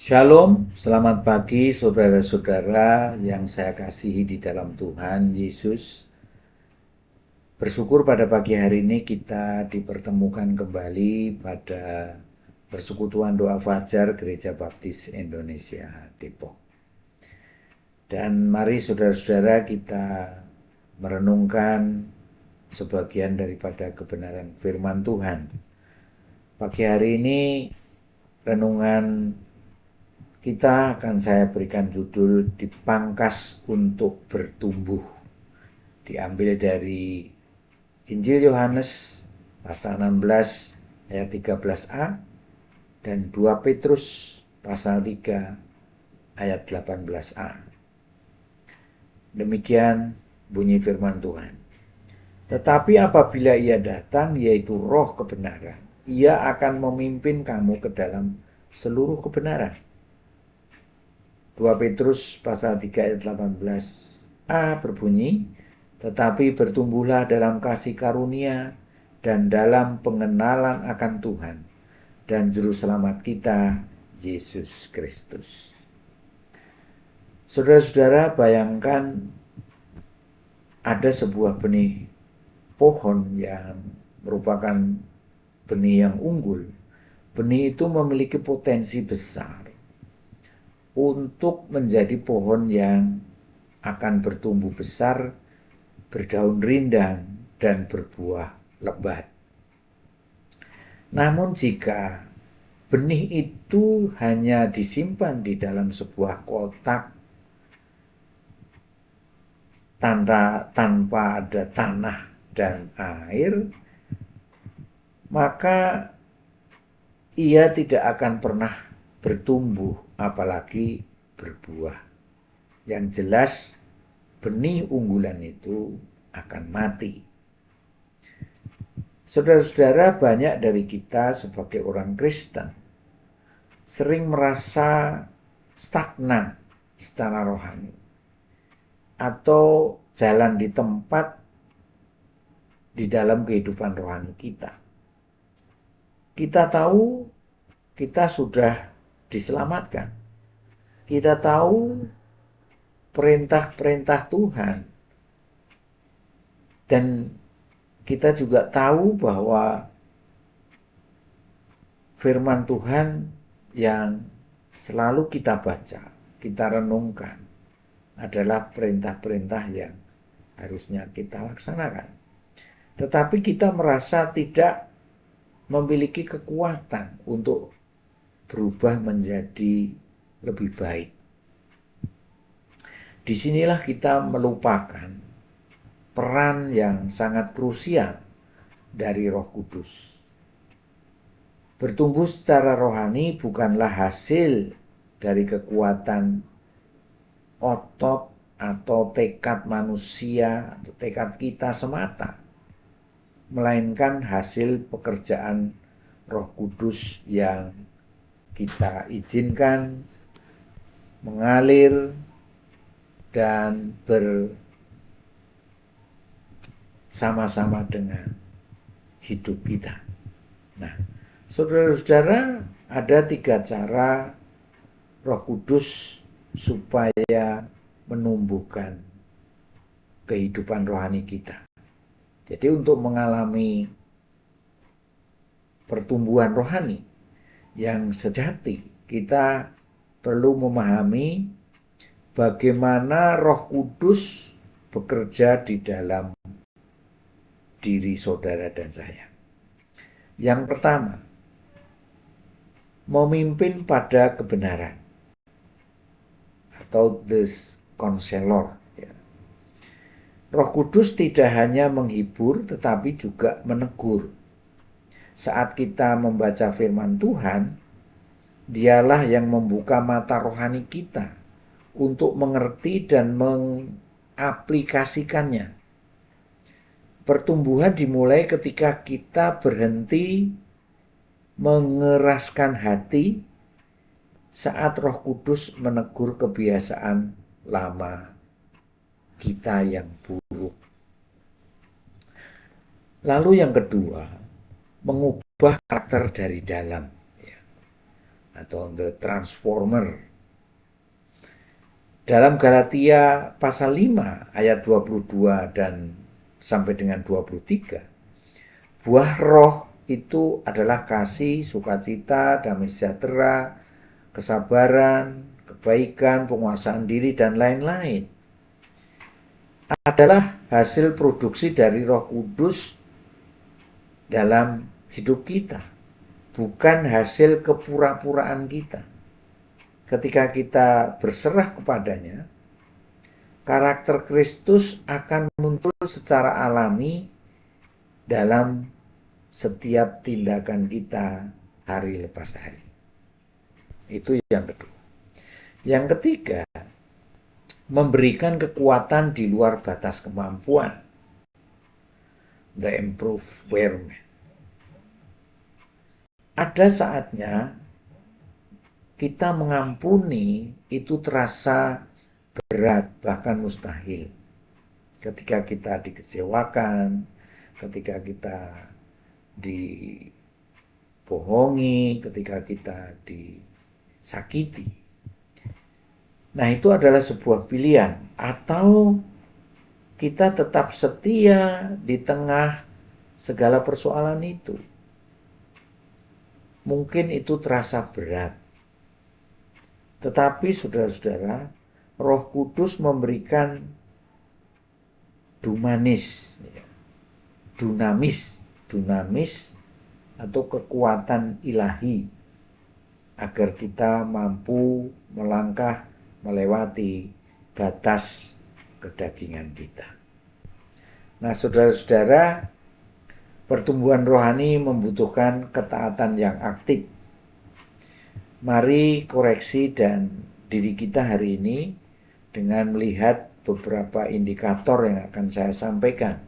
Shalom, selamat pagi saudara-saudara yang saya kasihi di dalam Tuhan Yesus. Bersyukur pada pagi hari ini kita dipertemukan kembali pada persekutuan doa fajar Gereja Baptis Indonesia Depok. Dan mari saudara-saudara kita merenungkan sebagian daripada kebenaran firman Tuhan. Pagi hari ini renungan kita akan saya berikan judul dipangkas untuk bertumbuh. Diambil dari Injil Yohanes pasal 16 ayat 13a dan 2 Petrus pasal 3 ayat 18a. Demikian bunyi firman Tuhan. Tetapi apabila ia datang, yaitu roh kebenaran, ia akan memimpin kamu ke dalam seluruh kebenaran. 2 Petrus pasal 3 ayat 18a berbunyi, tetapi bertumbuhlah dalam kasih karunia dan dalam pengenalan akan Tuhan dan Juru Selamat kita, Yesus Kristus. Saudara-saudara, bayangkan ada sebuah benih pohon yang merupakan benih yang unggul. Benih itu memiliki potensi besar untuk menjadi pohon yang akan bertumbuh besar, berdaun rindang, dan berbuah lebat. Namun jika benih itu hanya disimpan di dalam sebuah kotak tanpa ada tanah dan air, maka ia tidak akan pernah bertumbuh, apalagi berbuah. Yang jelas, benih unggulan itu akan mati. Saudara-saudara, banyak dari kita sebagai orang Kristen sering merasa stagnan secara rohani atau jalan di tempat di dalam kehidupan rohani kita. Kita tahu kita sudah diselamatkan. Kita tahu perintah-perintah Tuhan. Dan kita juga tahu bahwa firman Tuhan yang selalu kita baca, kita renungkan, adalah perintah-perintah yang harusnya kita laksanakan. Tetapi kita merasa tidak memiliki kekuatan untuk berubah menjadi lebih baik. Disinilah kita melupakan peran yang sangat krusial dari Roh Kudus. Bertumbuh secara rohani bukanlah hasil dari kekuatan otot atau tekad manusia atau tekad kita semata, melainkan hasil pekerjaan Roh Kudus yang kita izinkan mengalir dan bersama-sama dengan hidup kita. Nah, saudara-saudara, ada 3 cara Roh Kudus supaya menumbuhkan kehidupan rohani kita. Jadi untuk mengalami pertumbuhan rohani yang sejati, kita perlu memahami bagaimana Roh Kudus bekerja di dalam diri saudara dan saya. Yang pertama, memimpin pada kebenaran atau the counselor. Roh Kudus tidak hanya menghibur tetapi juga menegur. Saat kita membaca firman Tuhan, Dialah yang membuka mata rohani kita untuk mengerti dan mengaplikasikannya. Pertumbuhan dimulai ketika kita berhenti mengeraskan hati saat Roh Kudus menegur kebiasaan lama kita yang buruk. Lalu yang kedua, mengubah karakter dari dalam. atau the transformer. Dalam Galatia pasal 5 ayat 22 dan sampai dengan 23, buah roh itu adalah kasih, sukacita, damai sejahtera, kesabaran, kebaikan, penguasaan diri, dan lain-lain. Adalah hasil produksi dari Roh Kudus dalam hidup kita, bukan hasil kepura-puraan kita. Ketika kita berserah kepadanya, karakter Kristus akan muncul secara alami dalam setiap tindakan kita hari lepas hari. Itu yang kedua. Yang ketiga, memberikan kekuatan di luar batas kemampuan. The empowerment. Ada saatnya kita mengampuni itu terasa berat, bahkan mustahil. Ketika kita dikecewakan, ketika kita dibohongi, ketika kita disakiti. Nah, itu adalah sebuah pilihan. Atau kita tetap setia di tengah segala persoalan itu. Mungkin itu terasa berat. Tetapi saudara-saudara, Roh Kudus memberikan dunamis atau kekuatan ilahi agar kita mampu melangkah melewati batas kedagingan kita. Nah, saudara-saudara, pertumbuhan rohani membutuhkan ketaatan yang aktif. Mari koreksi dan diri kita hari ini dengan melihat beberapa indikator yang akan saya sampaikan.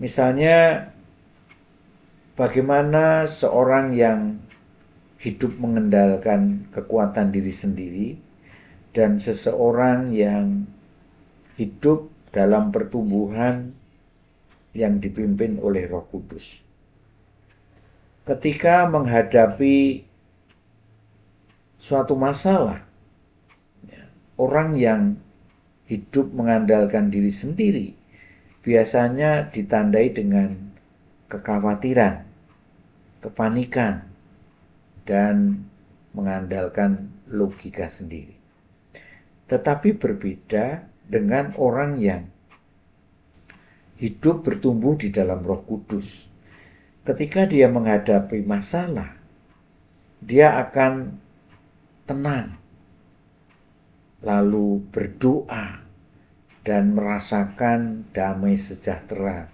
Misalnya, bagaimana seorang yang hidup mengendalikan kekuatan diri sendiri dan seseorang yang hidup dalam pertumbuhan yang dipimpin oleh Roh Kudus. Ketika menghadapi suatu masalah, orang yang hidup mengandalkan diri sendiri biasanya ditandai dengan kekhawatiran, kepanikan, dan mengandalkan logika sendiri. Tetapi berbeda dengan orang yang hidup bertumbuh di dalam Roh Kudus. Ketika dia menghadapi masalah, dia akan tenang, lalu berdoa dan merasakan damai sejahtera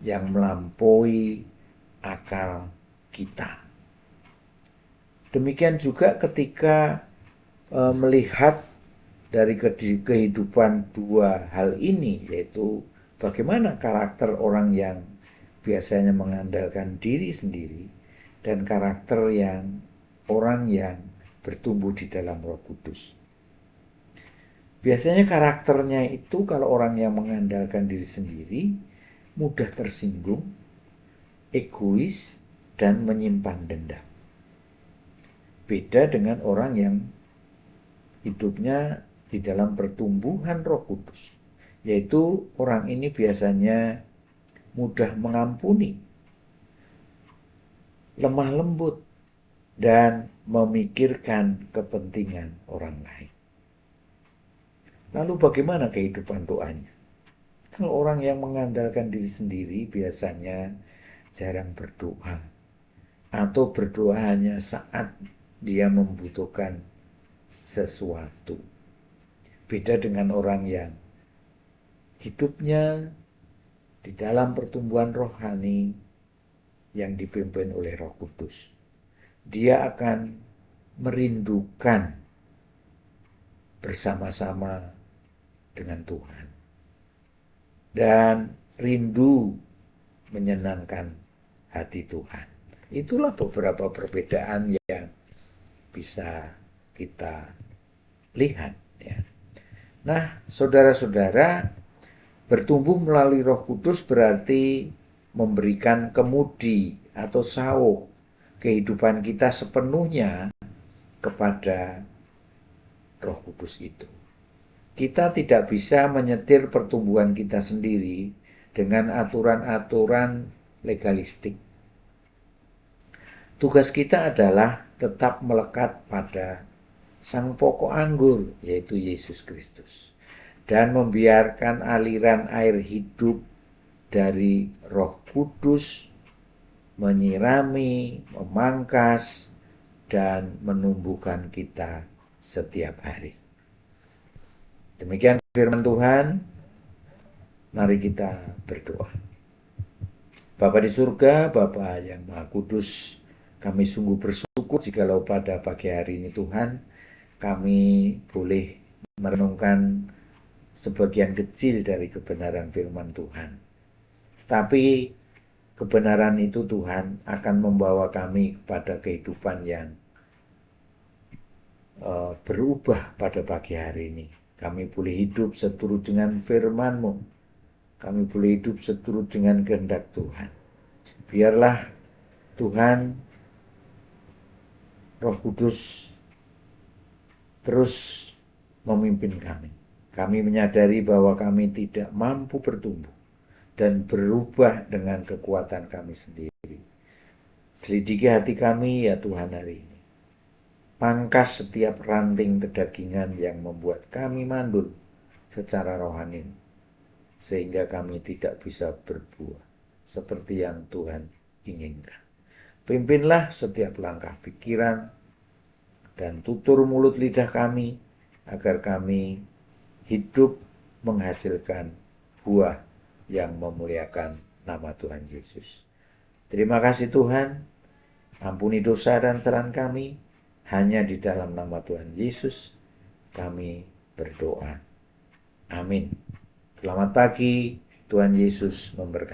yang melampaui akal kita. Demikian juga ketika melihat dari kehidupan dua hal ini, yaitu bagaimana karakter orang yang biasanya mengandalkan diri sendiri dan karakter yang orang yang bertumbuh di dalam Roh Kudus. Biasanya karakternya itu kalau orang yang mengandalkan diri sendiri mudah tersinggung, egois, dan menyimpan dendam. Beda dengan orang yang hidupnya di dalam pertumbuhan Roh Kudus, yaitu orang ini biasanya mudah mengampuni, lemah lembut, dan memikirkan kepentingan orang lain. Lalu bagaimana kehidupan doanya? Kalau orang yang mengandalkan diri sendiri biasanya jarang berdoa, atau berdoa hanya saat dia membutuhkan sesuatu. Beda dengan orang yang hidupnya di dalam pertumbuhan rohani yang dipimpin oleh Roh Kudus. Dia akan merindukan bersama-sama dengan Tuhan. Dan rindu menyenangkan hati Tuhan. Itulah beberapa perbedaan yang bisa kita lihat, ya. Nah, saudara-saudara, bertumbuh melalui Roh Kudus berarti memberikan kemudi atau sauk kehidupan kita sepenuhnya kepada Roh Kudus itu. Kita tidak bisa menyetir pertumbuhan kita sendiri dengan aturan-aturan legalistik. Tugas kita adalah tetap melekat pada sang pokok anggur, yaitu Yesus Kristus, dan membiarkan aliran air hidup dari Roh Kudus menyirami, memangkas, dan menumbuhkan kita setiap hari. Demikian firman Tuhan. Mari kita berdoa. Bapa di surga, Bapa yang Maha Kudus, kami sungguh bersyukur jikalau pada pagi hari ini Tuhan, kami boleh merenungkan sebagian kecil dari kebenaran firman Tuhan. Tapi kebenaran itu Tuhan akan membawa kami kepada kehidupan yang berubah pada pagi hari ini. Kami boleh hidup seturut dengan firman-Mu. Kami boleh hidup seturut dengan kehendak Tuhan. Biarlah Tuhan, Roh Kudus terus memimpin kami. Kami menyadari bahwa kami tidak mampu bertumbuh dan berubah dengan kekuatan kami sendiri. Selidiki hati kami ya Tuhan hari ini. Pangkas setiap ranting kedagingan yang membuat kami mandul secara rohani, sehingga kami tidak bisa berbuah seperti yang Tuhan inginkan. Pimpinlah setiap langkah pikiran dan tutur mulut lidah kami, agar kami hidup menghasilkan buah yang memuliakan nama Tuhan Yesus. Terima kasih Tuhan, ampuni dosa dan kesalahan kami. Hanya di dalam nama Tuhan Yesus kami berdoa. Amin. Selamat pagi, Tuhan Yesus memberkati.